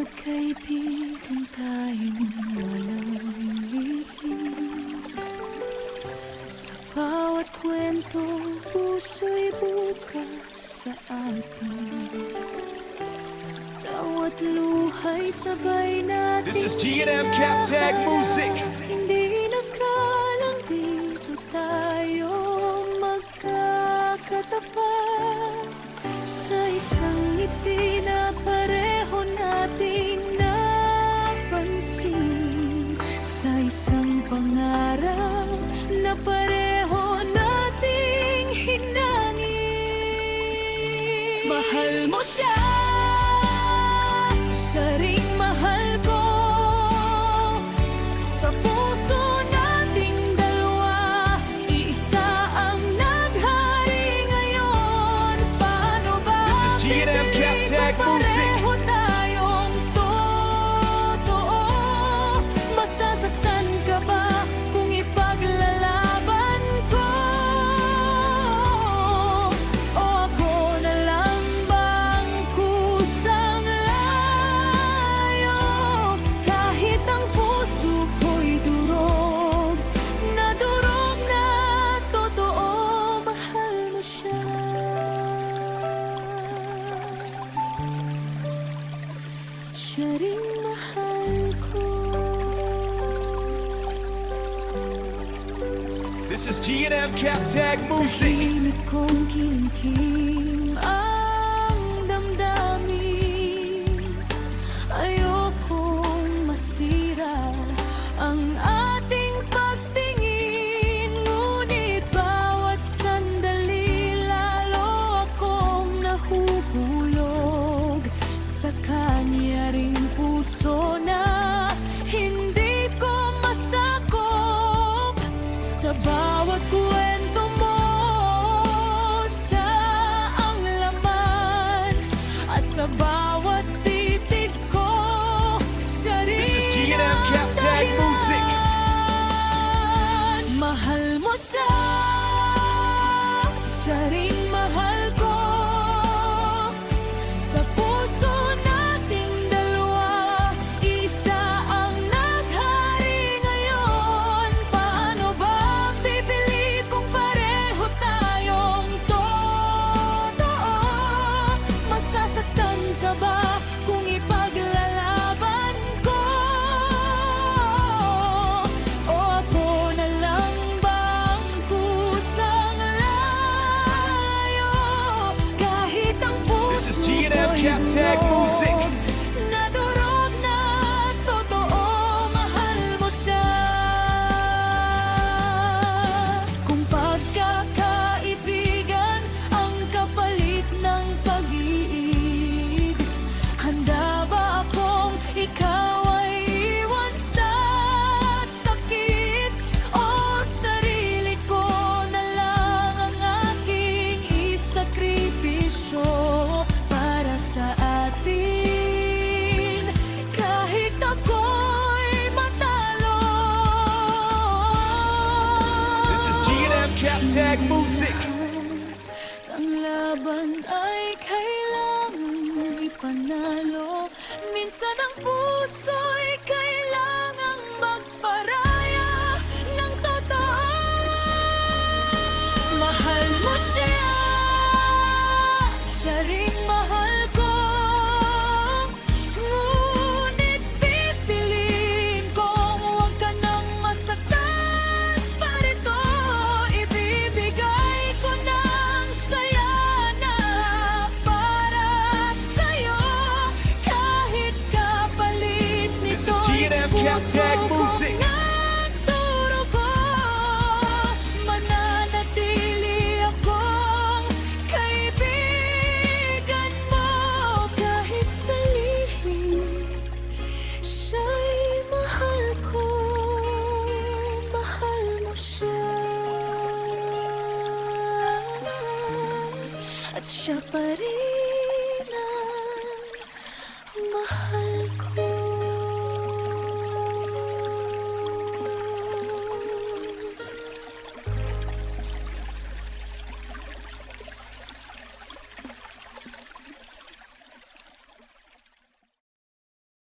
Magkaibigan tayong walang lihim. Sa bawat kwento, puso'y bukas sa atin. Bawat luha'y sabay natin. This is G&M Captag Music. Hindi nakalang dito tayo magkakatapat. Sa isang ngiti na pareho nating napansin. Sa isang pangarap na pareho nating hinangin. Mahal mo siya, siya ring mahal ko. Sa puso nating dalawa, iisa ang naghari ngayon. Paano ba This is G&M Captag Music. pareho tayong totoo? Masasaktan ka ba kung ipaglalaban ko? O ako na lang bang kusang layo? Kahit ang puso ko'y durog na totoo, mahal mo siya. Siya ring mahal ko. This is G&M Captag Music. Tahimik kong kinimkim ang damdamin. Ayokong masira ang ating pagtingin. Ngunit bawat sandali lalo akong nahuhulog sa kanya ring puso na hindi ko masakop. Sa bawat kwento mo, siya ang laman. At sa bawat titig ko, siya rin This is G&M Captag Music. mahal mo siya, siya rin mahal ko. Sa puso nating dalawa, isa ang naghari ngayon. Paano ba pipili kung pareho tayong totoo? Masasaktan ka ba kung ipaglalaban ko? O ako na lang bang kusang layo? Kahit ang This is puso G&M ko'y Captag Music. nadurog na totoo, mahal mo siya. Kung pagkakaibigan ang kapalit ng pag-ibig, handa ba akong ikaw ay iwan sa sakit? O sarili ko na lang ang aking isakripisyo para sa atin, kahit ako'y matalo. This is G&M Captag Music. Ang laban ay kailangang ipanalo. Minsan ang puso'y kailangang magparaya ng totoo. Mahal mo siya, siya ring mahal ko. Ngunit pipiliin kong huwag ka nang masaktan pa rito. Ibibigay ko ng saya na para sa'yo. Kahit kapalit This is nito'y G&M Captag Music. nagturo ko, mananatili akong kaibigan mo. Kahit sa lihim, siya'y mahal ko. Mahal mo siya, at siya pa rin ko